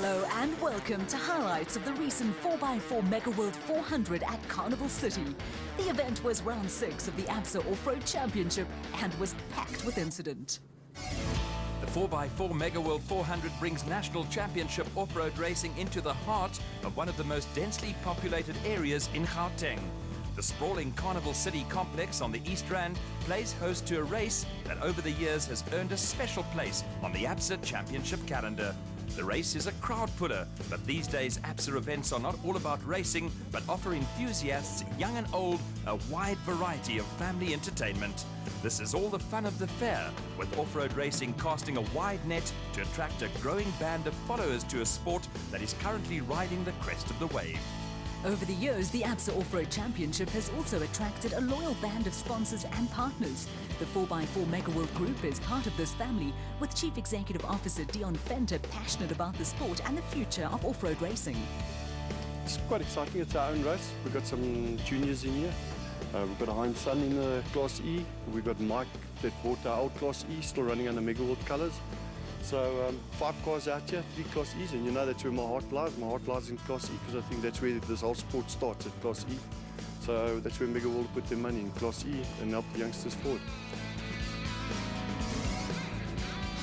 Hello and welcome to highlights of the recent 4x4 Mega World 400 at Carnival City. The event was round 6 of the ABSA Off-Road Championship and was packed with incident. The 4x4 Mega World 400 brings national championship off-road racing into the heart of one of the most densely populated areas in Gauteng. The sprawling Carnival City complex on the East Rand plays host to a race that over the years has earned a special place on the ABSA Championship calendar. The race is a crowd puller, but these days ABSA events are not all about racing, but offer enthusiasts, young and old, a wide variety of family entertainment. This is all the fun of the fair, with off-road racing casting a wide net to attract a growing band of followers to a sport that is currently riding the crest of the wave. Over the years, the ABSA Off-Road Championship has also attracted a loyal band of sponsors and partners. The 4x4 Mega World Group is part of this family, with Chief Executive Officer Dion Venter passionate about the sport and the future of off-road racing. It's quite exciting. It's our own race. We've got some juniors in here. We've got a Heinz son in the Class E. We've got Mike that bought our old Class E, still running under Mega World colours. So 5 cars out here, 3 Class E's, and you know that's where my heart lies. My heart lies in Class E because I think that's where this whole sport starts, at Class E. So that's where Mega World put their money, in Class E, and help the youngsters forward.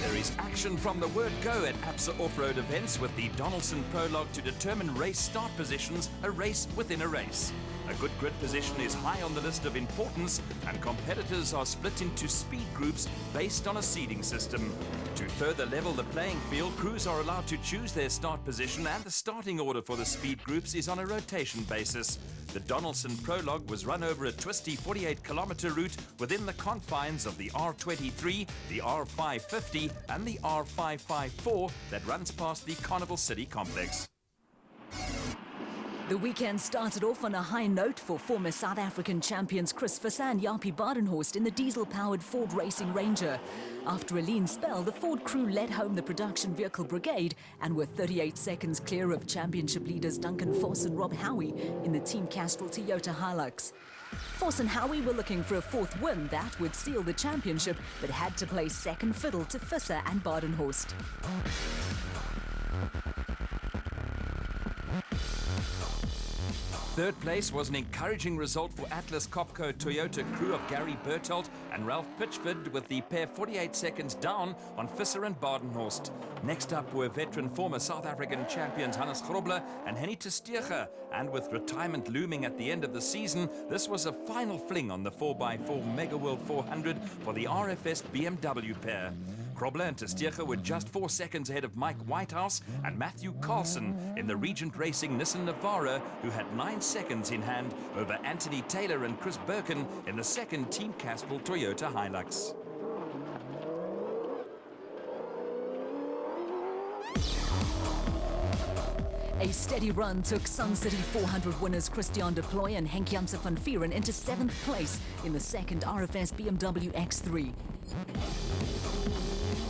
There is action from the word go at ABSA off-road events, with the Donaldson Prologue to determine race start positions, a race within a race. A good grid position is high on the list of importance, and competitors are split into speed groups based on a seeding system. To further level the playing field, crews are allowed to choose their start position, and the starting order for the speed groups is on a rotation basis. The Donaldson Prologue was run over a twisty 48-kilometer route within the confines of the R23, the R550 and the R554 that runs past the Carnival City complex. The weekend started off on a high note for former South African champions Chris Visser and Jaapie Badenhorst in the diesel-powered Ford Racing Ranger. After a lean spell, the Ford crew led home the production vehicle brigade and were 38 seconds clear of championship leaders Duncan Vos and Rob Howie in the Team Castrol Toyota Hilux. Vos and Howie were looking for a 4th win that would seal the championship, but had to play second fiddle to Visser and Badenhorst. Third place was an encouraging result for Atlas Copco Toyota crew of Gary Bertelt and Ralph Pitchford, with the pair 48 seconds down on Visser and Badenhorst. Next up were veteran former South African champions Hannes Grobler and Henny Testege, and with retirement looming at the end of the season, this was a final fling on the 4x4 Mega World 400 for the RFS BMW pair. Grobler and Testege were just 4 seconds ahead of Mike Whitehouse and Matthew Carlson in the Regent Racing Nissan Navara, who had 9 seconds in hand over Anthony Taylor and Chris Birkin in the second Team Castrol Toyota Hilux. A steady run took Sun City 400 winners Christian de Plooy and Henk Janse van Vieren into 7th place in the second RFS BMW X3.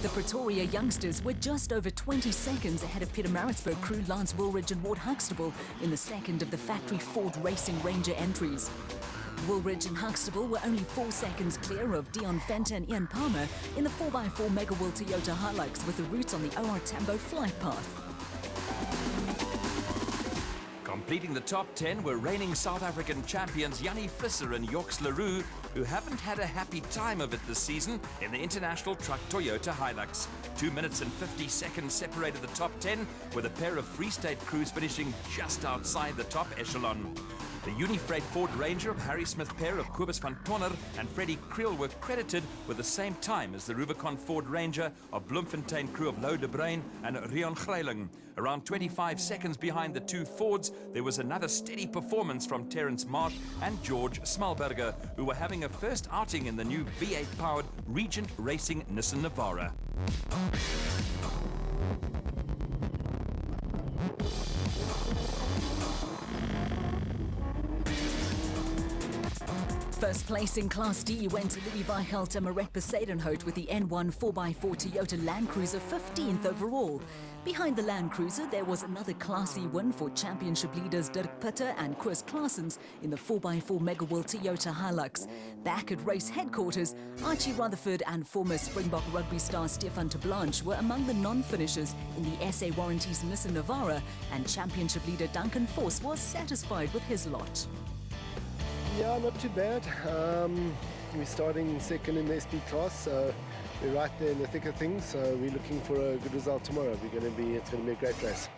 The Pretoria youngsters were just over 20 seconds ahead of Pietermaritzburg crew Lance Woolridge and Ward Huxtable in the second of the factory Ford Racing Ranger entries. Woolridge and Huxtable were only 4 seconds clear of Dion Venter and Ian Palmer in the 4x4 Mega World Toyota Hilux, with the route on the OR Tambo flight path. Completing the top 10 were reigning South African champions Jannie Visser and Yorks Leroux, who haven't had a happy time of it this season in the International Truck Toyota Hilux. 2 minutes and 50 seconds separated the top 10, with a pair of Free State crews finishing just outside the top echelon. The Unifreight Ford Ranger of Harry Smith pair of Kobus van Tonner and Freddie Creel were credited with the same time as the Rubicon Ford Ranger of Bloemfontein crew of Lou de Bruin and Rion Greiling. Around 25 seconds behind the 2 Fords, there was another steady performance from Terence Marsh and George Smalberger, who were having a first outing in the new V8-powered Regent Racing Nissan Navara. First place in Class D went to Louis Weichelt and Marek Besadenhout with the N1 4x4 Toyota Land Cruiser 15th overall. Behind the Land Cruiser, there was another Class E win for championship leaders Dirk Putter and Chris Claessens in the 4x4 Megaworld Toyota Hilux. Back at race headquarters, Archie Rutherford and former Springbok rugby star Stefan de Blanche were among the non-finishers in the SA Warranties Nissan Navara, and championship leader Duncan Force was satisfied with his lot. Yeah, not too bad. We're starting second in the SP class, so we're right there in the thick of things. So we're looking for a good result tomorrow. It's going to be a great race.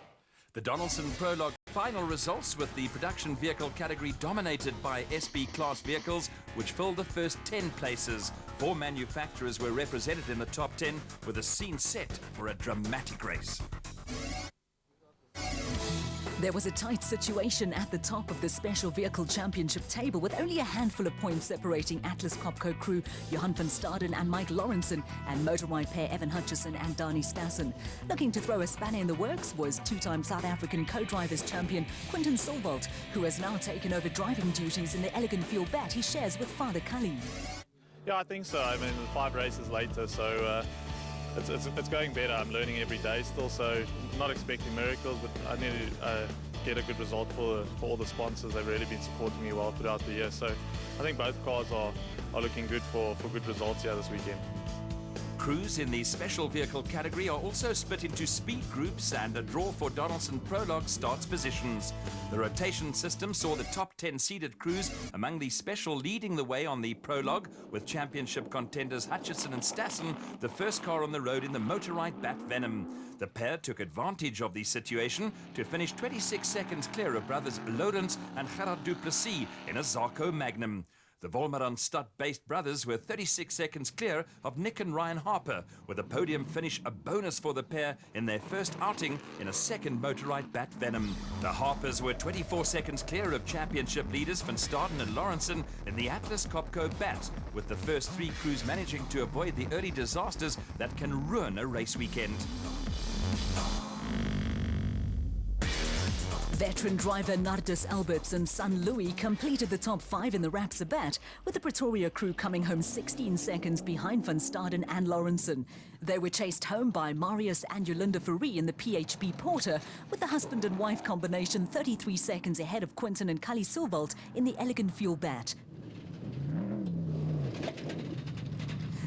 The Donaldson Prologue final results with the production vehicle category dominated by SP class vehicles, which filled the first 10 places. 4 manufacturers were represented in the top 10, with a scene set for a dramatic race. There was a tight situation at the top of the Special Vehicle Championship table, with only a handful of points separating Atlas Copco crew Johan van Staden and Mike Lawrenson and motorride pair Evan Hutchison and Dani Spassen. Looking to throw a spanner in the works was two-time South African co-drivers champion Quinton Silvalt, who has now taken over driving duties in the elegant fuel bat he shares with Father Cully. Yeah, I think so. I mean, 5 races later, so it's going better. I'm learning every day still, so not expecting miracles, but I need to get a good result for all the sponsors. They've really been supporting me well throughout the year, so I think both cars are looking good for good results here this weekend. Crews in the special vehicle category are also split into speed groups, and a draw for Donaldson Prologue starts positions. The rotation system saw the top 10 seeded crews among the special leading the way on the Prologue, with championship contenders Hutchison and Stassen the first car on the road in the motorride Bat Venom. The pair took advantage of the situation to finish 26 seconds clear of brothers Lawrence and Gerard Duplessis in a Zarco Magnum. The Wolmaranstad-based brothers were 36 seconds clear of Nick and Ryan Harper, with a podium finish a bonus for the pair in their first outing in a second motorride Bat Venom. The Harpers were 24 seconds clear of championship leaders Van Staden and Lawrenson in the Atlas Copco Bat, with the first 3 crews managing to avoid the early disasters that can ruin a race weekend. Veteran driver Nardus Alberts and son Louis completed the top 5 in the Rapsabat, with the Pretoria crew coming home 16 seconds behind Van Staden and Lawrenson. They were chased home by Marius and Yolinda Fourie in the PHP Porter, with the husband and wife combination 33 seconds ahead of Quinton and Cully Silvalt in the Elegant Fuel Bat.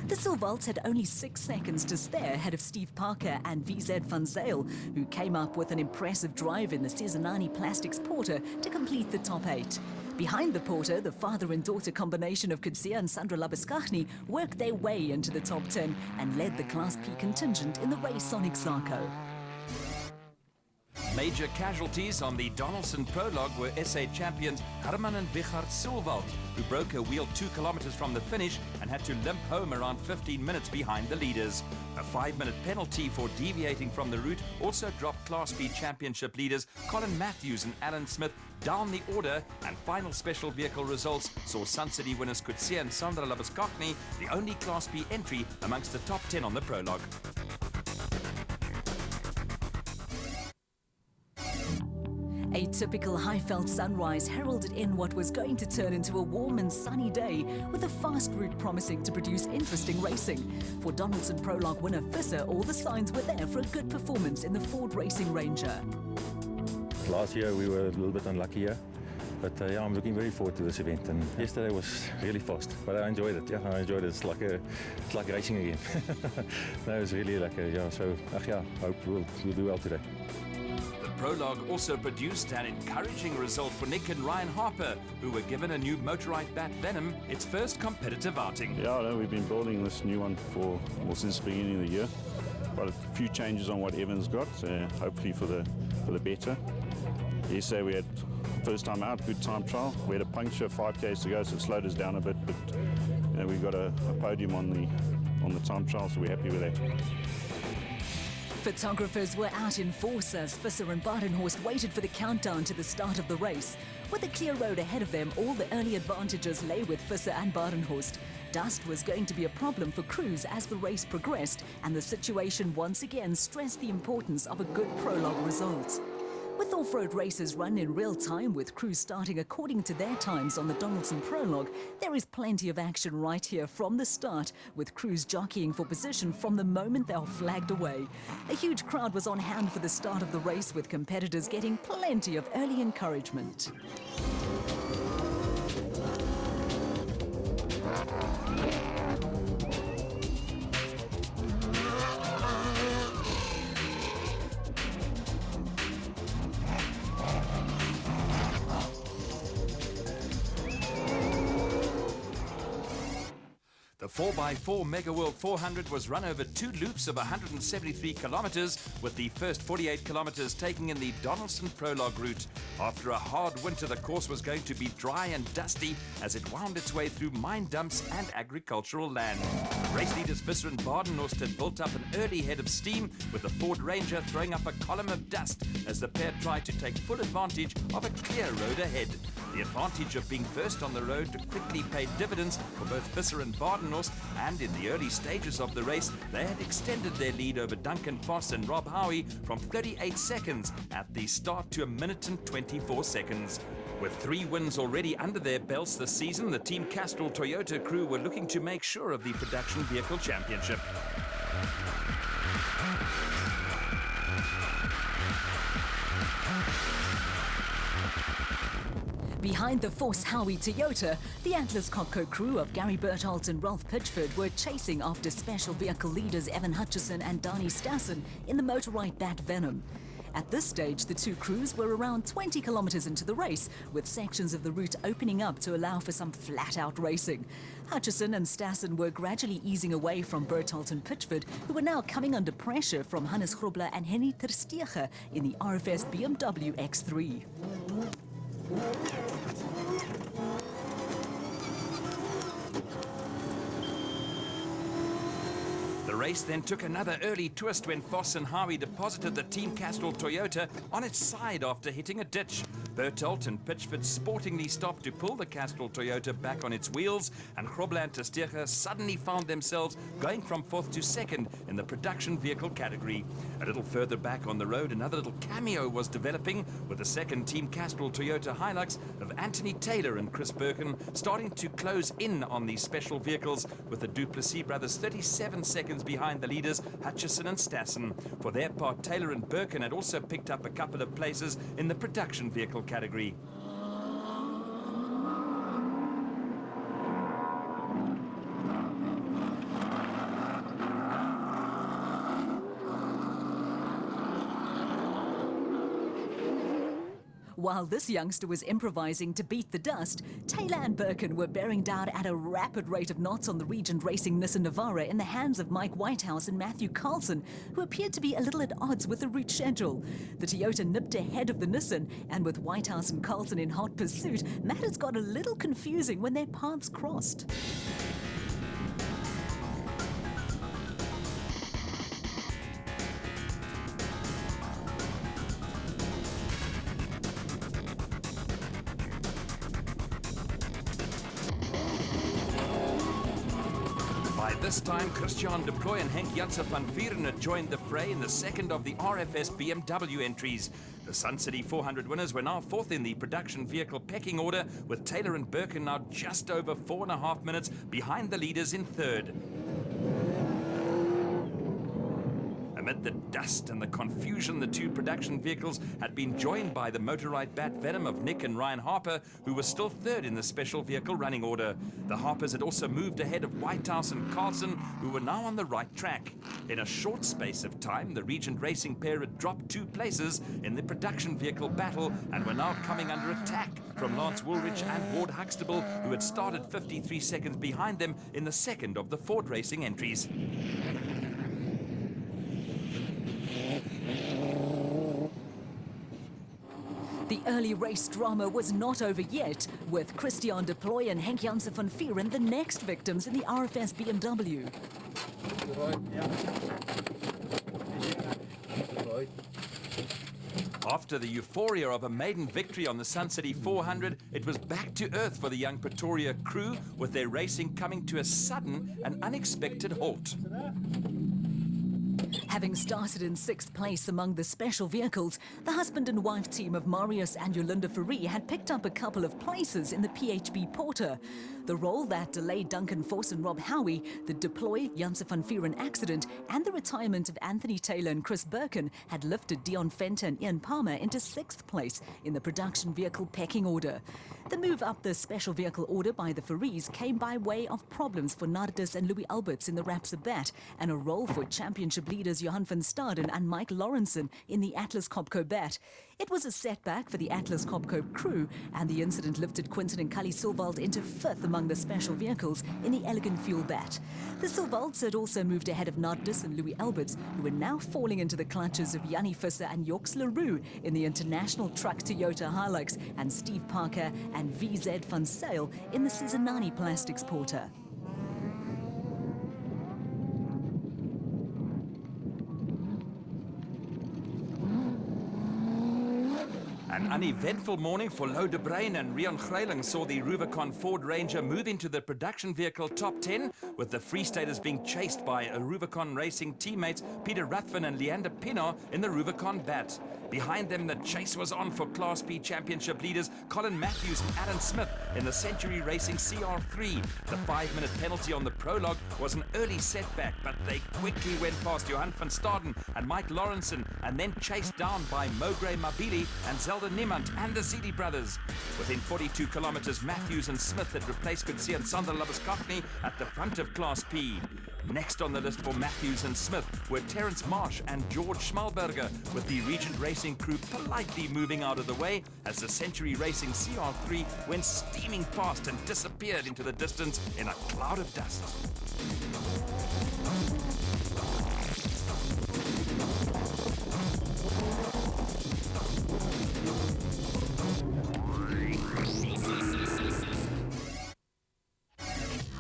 The Silvalts had only 6 seconds to spare ahead of Steve Parker and VZ van Zyl, who came up with an impressive drive in the Cesarani Plastics Porter to complete the top 8. Behind the Porter, the father and daughter combination of Kutsia and Sandra Labuskaghni worked their way into the top 10 and led the Class P contingent in the race on Zarco. Major casualties on the Donaldson Prologue were SA champions Herman and Richard Silvalt, who broke a wheel 2 kilometers from the finish and had to limp home around 15 minutes behind the leaders. A 5-minute penalty for deviating from the route also dropped Class B championship leaders Colin Matthews and Alan Smith down the order, and final special vehicle results saw Sun City winners Kutsia and Sandra Labuskaghni the only Class B entry amongst the top 10 on the Prologue. A typical Highveld sunrise heralded in what was going to turn into a warm and sunny day, with a fast route promising to produce interesting racing. For Donaldson Prologue winner Visser, all the signs were there for a good performance in the Ford Racing Ranger. Last year we were a little bit unlucky here, but yeah, I'm looking very forward to this event. And yesterday was really fast, but I enjoyed it. Yeah, I enjoyed it. It's like racing again. No, it was really like so yeah, hope we'll do well today. Prologue also produced an encouraging result for Nick and Ryan Harper, who were given a new motorride Bat Venom, its first competitive outing. Yeah, I know we've been building this new one since the beginning of the year. Got a few changes on what Evan's got, hopefully for the better. Yesterday we had first time out, good time trial. We had a puncture, 5Ks to go, so it slowed us down a bit, but you know, we got a podium on the time trial, so we're happy with that. Photographers were out in force as Visser and Badenhorst waited for the countdown to the start of the race. With a clear road ahead of them, all the early advantages lay with Visser and Badenhorst. Dust was going to be a problem for crews as the race progressed, and the situation once again stressed the importance of a good prologue result. With With off-road races run in real time with crews starting according to their times on the Donaldson Prologue, there is plenty of action right here from the start, with crews jockeying for position from the moment they are flagged away. A huge crowd was on hand for the start of the race, with competitors getting plenty of early encouragement. The 4x4 Mega World 400 was run over 2 loops of 173 kilometers, with the first 48 kilometers taking in the Donaldson Prologue route. After a hard winter, the course was going to be dry and dusty as it wound its way through mine dumps and agricultural land. Race leaders Visser and Badenhorst had built up an early head of steam, with the Ford Ranger throwing up a column of dust as the pair tried to take full advantage of a clear road ahead. The advantage of being first on the road quickly paid dividends for both Visser and Badenhorst, and in the early stages of the race, they had extended their lead over Duncan Foss and Rob Howie from 38 seconds at the start to 1 minute and 24 seconds. With 3 wins already under their belts this season, the Team Castrol Toyota crew were looking to make sure of the Production Vehicle Championship. Behind the Force Howie Toyota, the Atlas Copco crew of Gary Bertholdt and Ralph Pitchford were chasing after special vehicle leaders Evan Hutchison and Donnie Stassen in the Motorite Bat Venom. At this stage, the two crews were around 20 kilometers into the race, with sections of the route opening up to allow for some flat-out racing. Hutchison and Stassen were gradually easing away from Bertholdt and Pitchford, who were now coming under pressure from Hannes Grobler and Henny ter Steege in the RFS BMW X3. The race then took another early twist when Foss and Howie deposited the Team Castrol Toyota on its side after hitting a ditch. Bertholdt and Pitchford sportingly stopped to pull the Castrol Toyota back on its wheels, and Grobler and ter Steege suddenly found themselves going from 4th to 2nd in the production vehicle category. A little further back on the road, another little cameo was developing, with the second Team Castrol Toyota Hilux of Anthony Taylor and Chris Birkin starting to close in on these special vehicles, with the Duplessis brothers 37 seconds behind the leaders Hutchison and Stassen. For their part, Taylor and Birkin had also picked up a couple of places in the production vehicle category. While this youngster was improvising to beat the dust, Taylor and Birkin were bearing down at a rapid rate of knots on the Regent Racing Nissan Navara in the hands of Mike Whitehouse and Matthew Carlson, who appeared to be a little at odds with the route schedule. The Toyota nipped ahead of the Nissan, and with Whitehouse and Carlson in hot pursuit, matters got a little confusing when their paths crossed. By this time, Christian de Ploy and Henk Janssen van Vieren had joined the fray in the second of the RFS BMW entries. The Sun City 400 winners were now 4th in the production vehicle pecking order, with Taylor and Birkin now just over 4.5 minutes behind the leaders in 3rd. Amid the dust and the confusion, the two production vehicles had been joined by the Motorite Bat Venom of Nick and Ryan Harper, who was still 3rd in the special vehicle running order. The Harpers had also moved ahead of Whitehouse and Carlson, who were now on the right track. In a short space of time, the Regent Racing pair had dropped 2 places in the production vehicle battle and were now coming under attack from Lance Woolrich and Ward Huxtable, who had started 53 seconds behind them in the second of the Ford Racing entries. The early race drama was not over yet, with Christian de Ploy and Henk Janssen van Vieren the next victims in the RFS BMW. After the euphoria of a maiden victory on the Sun City 400, it was back to earth for the young Pretoria crew, with their racing coming to a sudden and unexpected halt. Having started in 6th place among the special vehicles, the husband and wife team of Marius and Yolanda Fourie had picked up a couple of places in the PHB Porter. The role that delayed Duncan Force and Rob Howie, the deploy Janse van Vuren accident, and the retirement of Anthony Taylor and Chris Birkin had lifted Dion Venter and Ian Palmer into 6th place in the production vehicle pecking order. The move up the special vehicle order by the Fouries came by way of problems for Nardis and Louis Alberts in the Rapsabat and a role for championship leaders Johan van Staden and Mike Lawrenson in the Atlas Copco Bat. It was a setback for the Atlas Copco crew, and the incident lifted Quinton and Cully Silvald into 5th among the special vehicles in the Elegant Fuel Bat. The Silvalds had also moved ahead of Nardis and Louis Alberts, who were now falling into the clutches of Yanni Visser and Joks Leroux in the International Truck Toyota Hilux, and Steve Parker and VZ van Sale in the Susanani Plastics Porter. An uneventful morning for Louw de Bruin and Rian Greiling saw the Rubicon Ford Ranger move into the production vehicle top 10, with the Free Staters being chased by Rubicon Racing teammates Peter Ruthven and Leander Pienaar in the Rubicon Bat. Behind them, the chase was on for Class B Championship leaders Colin Matthews and Alan Smith in the Century Racing CR3. The 5-minute penalty on the prologue was an early setback, but they quickly went past Johan van Staden and Mike Lawrenson, and then chased down by Mogray Mabili and Zelda Niemand and the Zidi brothers. Within 42 kilometers, Matthews and Smith had replaced Kutsi and Sander Labuskafny at the front of Class P. Next on the list for Matthews and Smith were Terence Marsh and George Schmalberger, with the Regent Racing crew politely moving out of the way as the Century Racing CR3 went steaming past and disappeared into the distance in a cloud of dust.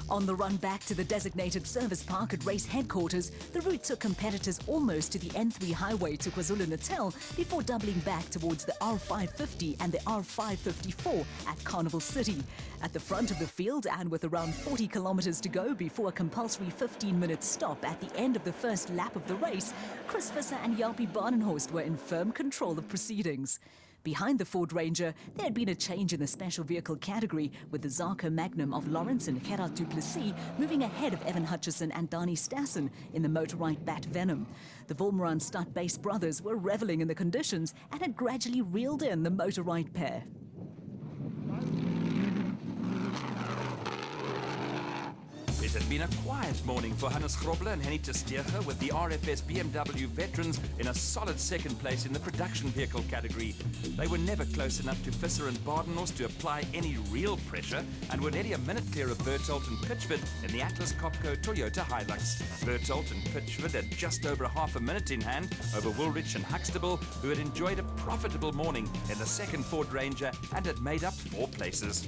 On the run back to the designated service park at race headquarters, the route took competitors almost to the N3 highway to KwaZulu-Natal before doubling back towards the R550 and the R554 at Carnival City. At the front of the field, and with around 40 kilometers to go before a compulsory 15-minute stop at the end of the first lap of the race, Chris Visser and Jaapie Badenhorst were in firm control of proceedings. Behind the Ford Ranger, there had been a change in the special vehicle category, with the Zarko Magnum of Lawrence and Gerard du Plessis moving ahead of Evan Hutchison and Dani Stassen in the Motorite Bat Venom. The Wolmeran Stad-based brothers were reveling in the conditions and had gradually reeled in the Motorite pair. It had been a quiet morning for Hannes Grobler and Henny Testeger, with the RFS BMW veterans in a solid second place in the production vehicle category. They were never close enough to Visser and Badenhorst to apply any real pressure, and were nearly a minute clear of Bertolt and Pitchford in the Atlas Copco Toyota Hilux. Bertolt and Pitchford had just over half a minute in hand over Woolrich and Huxtable, who had enjoyed a profitable morning in the second Ford Ranger and had made up 4 places.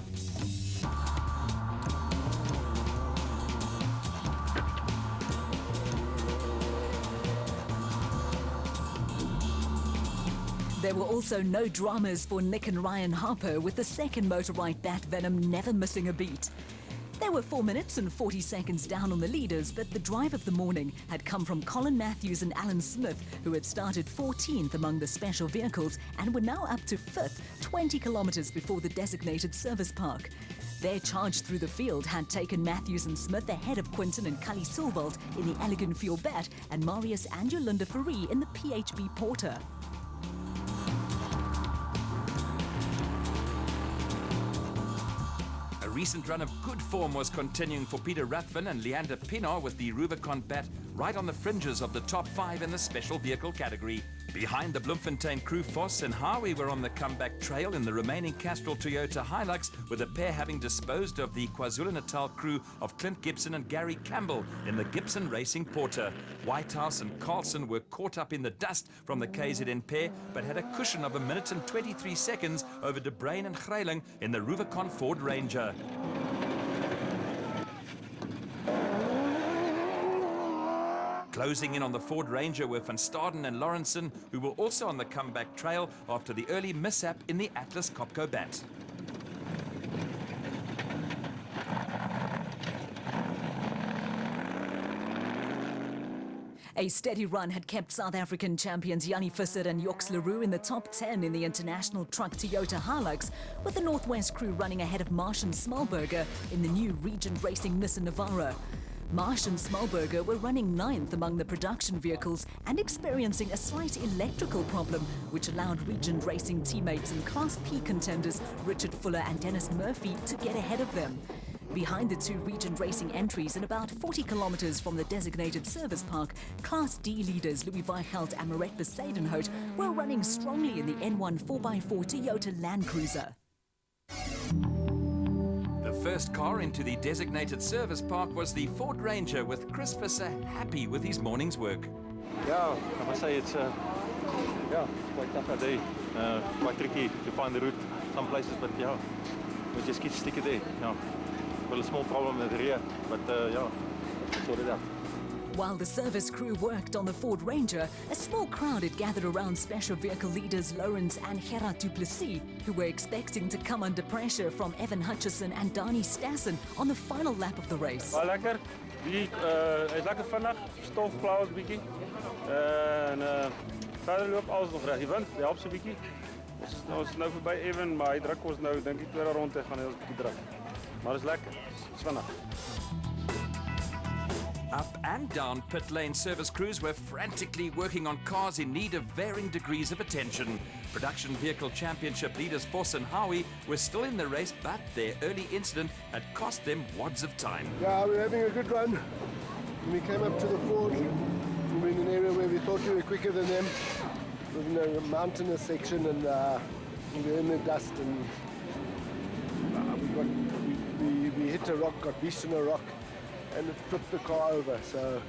There were also no dramas for Nick and Ryan Harper, with the second Motorite Bat Venom never missing a beat. They were 4 minutes and 40 seconds down on the leaders, but the drive of the morning had come from Colin Matthews and Alan Smith, who had started 14th among the special vehicles and were now up to 5th, 20 kilometers before the designated service park. Their charge through the field had taken Matthews and Smith ahead of Quinton and Cully Silvald in the Elegant Fuel Bat and Marius and Yolanda Fourie in the PHB Porter. A recent run of good form was continuing for Peter Ruthven and Leander Pienaar, with the Rubicon Bat right on the fringes of the top 5 in the special vehicle category. Behind the Bloemfontein crew, Voss and Howie were on the comeback trail in the remaining Castrol Toyota Hilux, with the pair having disposed of the KwaZulu-Natal crew of Clint Gibson and Gary Campbell in the Gibson Racing Porter. Whitehouse and Carlson were caught up in the dust from the KZN pair, but had a cushion of a minute and 23 seconds over de Bruin and Greiling in the Rubicon Ford Ranger. Closing in on the Ford Ranger were Van Staden and Lawrenson, who were also on the comeback trail after the early mishap in the Atlas Copco Bat. A steady run had kept South African champions Yanni Visser and Joks Leroux in the top 10 in the International Truck Toyota Hilux, with the Northwest crew running ahead of Marsh and Smallberger in the new Regent Racing Nissan Navara. Marsh and Smallberger were running 9th among the production vehicles and experiencing a slight electrical problem, which allowed Regent Racing teammates and Class P contenders Richard Fuller and Dennis Murphy to get ahead of them. Behind the two Regent Racing entries and about 40 kilometers from the designated service park, Class D leaders Louis Weichelt and Moret Besadenhout were running strongly in the N1 4x4 Toyota Land Cruiser. The first car into the designated service park was the Ford Ranger, with Chris Visser happy with his morning's work. Yeah, I must say it's quite tough a day. Quite tricky to find the route some places, but yeah, we just keep sticking there. Yeah. Well, a small problem at the rear, but yeah, sort it out. While the service crew worked on the Ford Ranger, a small crowd had gathered around special vehicle leaders Lawrence and Gerard du Plessis, who were expecting to come under pressure from Evan Hutchison and Donnie Stassen on the final lap of the race. Baie lekker. Die is lekker vinnig, stof blauw 'n bietjie. Verder loop alles nog reg. Die wind help so 'n bietjie. Ons is nou verby Evan, maar hy druk ons nou dink ek tweede ronde gaan hy ons 'n bietjie druk. Maar dis lekker. Dis vinnig. Up and down pit lane, service crews were frantically working on cars in need of varying degrees of attention. Production vehicle championship leaders Voss and Howie were still in the race, but their early incident had cost them wads of time. Yeah, we were having a good run. When we came up to the Ford, we were in an area where we thought we were quicker than them. We were in a mountainous section, and we were in the dust, and we hit a rock, got beached in a rock, and it flipped the car over. So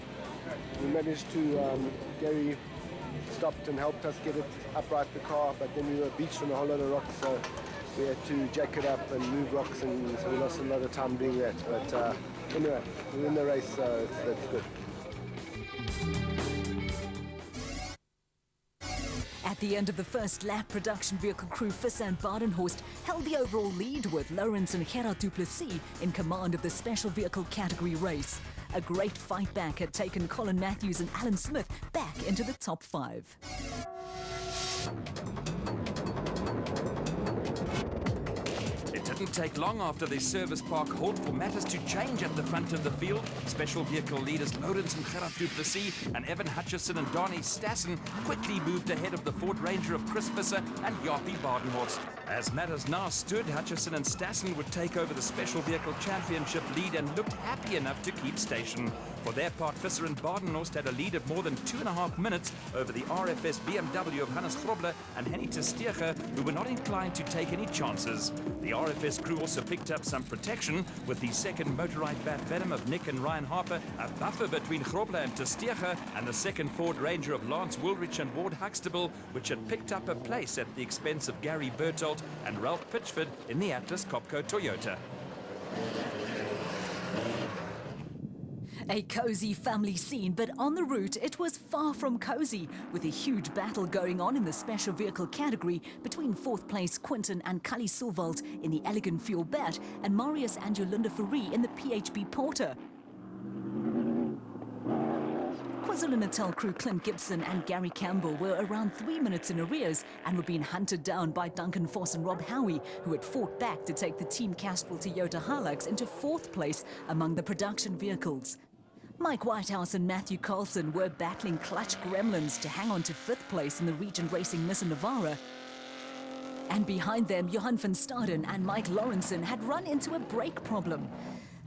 we managed to, Gary stopped and helped us get it upright, the car, but then we were beached on a whole lot of rocks, so we had to jack it up and move rocks, and so we lost a lot of time doing that. But anyway, we're in the race, so that's good. At the end of the first lap, production vehicle crew Visser and Badenhorst held the overall lead, with Lawrence and Gerard du Plessis in command of the special vehicle category race. A great fight back had taken Colin Matthews and Alan Smith back into the top 5. It didn't take long after the service park halt for matters to change at the front of the field. Special vehicle leaders Lawrence and Gerard du Plessis and Evan Hutchison and Donnie Stassen quickly moved ahead of the Ford Ranger of Chris Visser and Jaapie Badenhorst. As matters now stood, Hutchison and Stassen would take over the special vehicle championship lead and looked happy enough to keep station. For their part, Visser and Badenhorst had a lead of more than 2.5 minutes over the RFS BMW of Hannes Grobler and Henny Tersteger, who were not inclined to take any chances. The RFS crew also picked up some protection, with the second motorized Bat Venom of Nick and Ryan Harper, a buffer between Grobler and Tersteger, and the second Ford Ranger of Lance Woolrich and Ward Huxtable, which had picked up a place at the expense of Gary Bertolt and Ralph Pitchford in the Atlas Copco Toyota. A cozy family scene, but on the route it was far from cozy, with a huge battle going on in the special vehicle category between 4th place Quinton and Kali Silvald in the Elegant Fuel Bat and Marius and Jolanda Fourie in the PHB Porter. KwaZulu-Natal crew Clint Gibson and Gary Campbell were around 3 minutes in arrears and were being hunted down by Duncan Voss and Rob Howie, who had fought back to take the Team Castrol Toyota Hilux into 4th place among the production vehicles. Mike Whitehouse and Matthew Carlson were battling clutch gremlins to hang on to 5th place in the Regent Racing Nissan Navara. And behind them, Johan van Staden and Mike Lawrenson had run into a brake problem.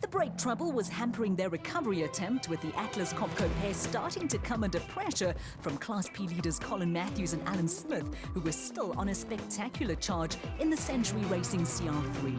The brake trouble was hampering their recovery attempt, with the Atlas Copco pair starting to come under pressure from Class P leaders Colin Matthews and Alan Smith, who were still on a spectacular charge in the Century Racing CR3.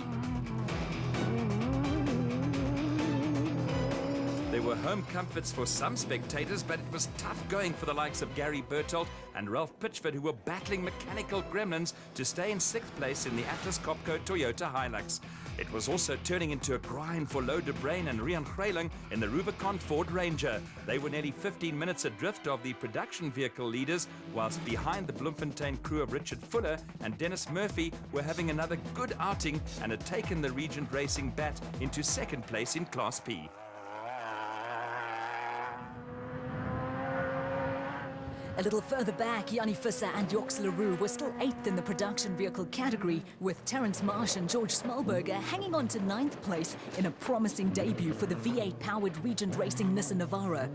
There were home comforts for some spectators, but it was tough going for the likes of Gary Bertolt and Ralph Pitchford, who were battling mechanical gremlins to stay in 6th place in the Atlas Copco Toyota Hilux. It was also turning into a grind for Lo de Bruin and Rian Greyling in the Rubicon Ford Ranger. They were nearly 15 minutes adrift of the production vehicle leaders, whilst behind the Bloemfontein crew of Richard Fuller and Dennis Murphy were having another good outing and had taken the Regent Racing Bat into 2nd place in Class P. A little further back, Yanni Visser and Joks Leroux were still 8th in the production vehicle category, with Terence Marsh and George Smallberger hanging on to 9th place in a promising debut for the V8-powered Regent Racing Nissan Navara.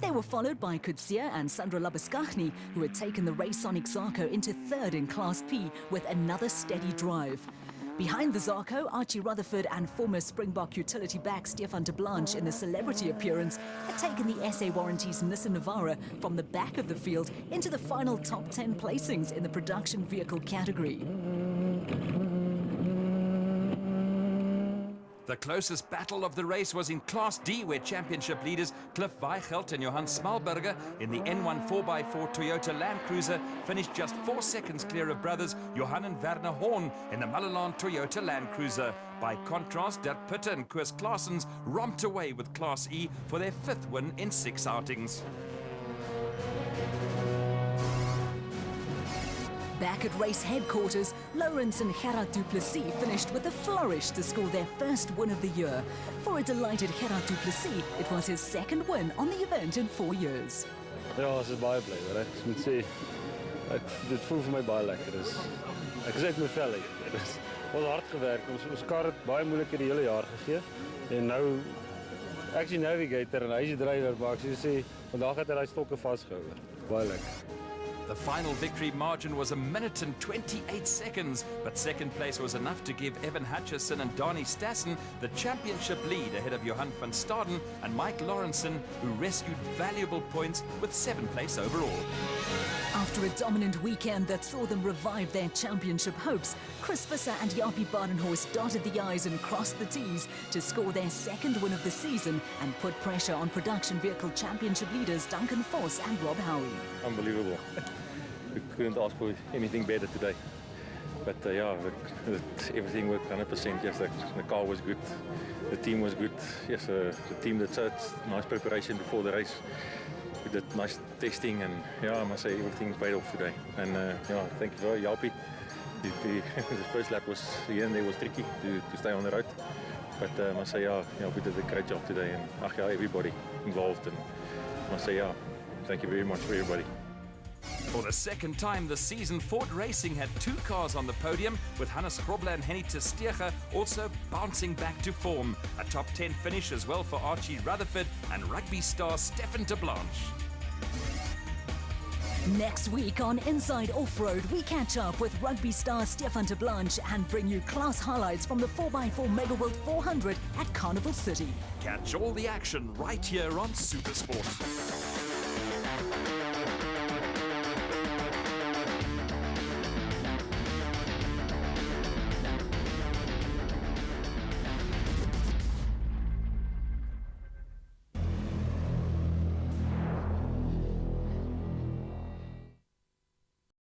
They were followed by Kutsia and Sandra Labuskaghni, who had taken the Raconic Zarko into 3rd in Class P with another steady drive. Behind the Zarko, Archie Rutherford and former Springbok utility back Stefan de Blanche in the celebrity appearance had taken the SA Warranties Nissan Navara from the back of the field into the final top 10 placings in the production vehicle category. The closest battle of the race was in Class D, where championship leaders Cliff Weichelt and Johan Smallberger in the N1 4x4 Toyota Land Cruiser finished just 4 seconds clear of brothers Johan and Werner Horn in the Mulliland Toyota Land Cruiser. By contrast, Dirk Pitter and Koos Claessens romped away with Class E for their 5th win in 6 outings. Back at race headquarters, Lawrence and Gerard du Plessis finished with a flourish to score their first win of the year. For a delighted Gerard du Plessis, it was his 2nd win on the event in 4 years. Ja, ons is baie bly, hoor. Ek moet sê, dit voel vir my baie lekker. Ek is uit my vel uit. Ons het hard gewerk. Ons kar het baie moeilike die hele jaar gegee. En nou, ek is die navigator en hy is die drywer, maar ek sê, vandag het hy die stokke vasgehou. Baie lekker. The final victory margin was 1 minute and 28 seconds, but 2nd place was enough to give Evan Hutchison and Donnie Stassen the championship lead ahead of Johan van Staden and Mike Lawrenson, who rescued valuable points with 7th place overall. After a dominant weekend that saw them revive their championship hopes, Chris Visser and Jaapie Badenhorst dotted the I's and crossed the T's to score their 2nd win of the season and put pressure on production vehicle championship leaders Duncan Voss and Rob Howie. Unbelievable. We couldn't ask for anything better today. But everything worked 100%. Yes, the car was good. The team was good. Yes, the team that showed nice preparation before the race. We did nice testing, and I must say everything paid off today. And thank you for Jaapie. The first lap was here and there was tricky to stay on the road. But I must say, Jaapie did a great job today, and everybody involved. And I must say, thank you very much for everybody. For the 2nd time this season, Ford Racing had 2 cars on the podium, with Hannes Grobler and Henny Tersteege also bouncing back to form. A top 10 finish as well for Archie Rutherford and rugby star Stefan de Blanche. Next week on Inside Off-Road, we catch up with rugby star Stefan de Blanche and bring you class highlights from the 4x4 Mega World 400 at Carnival City. Catch all the action right here on Supersport.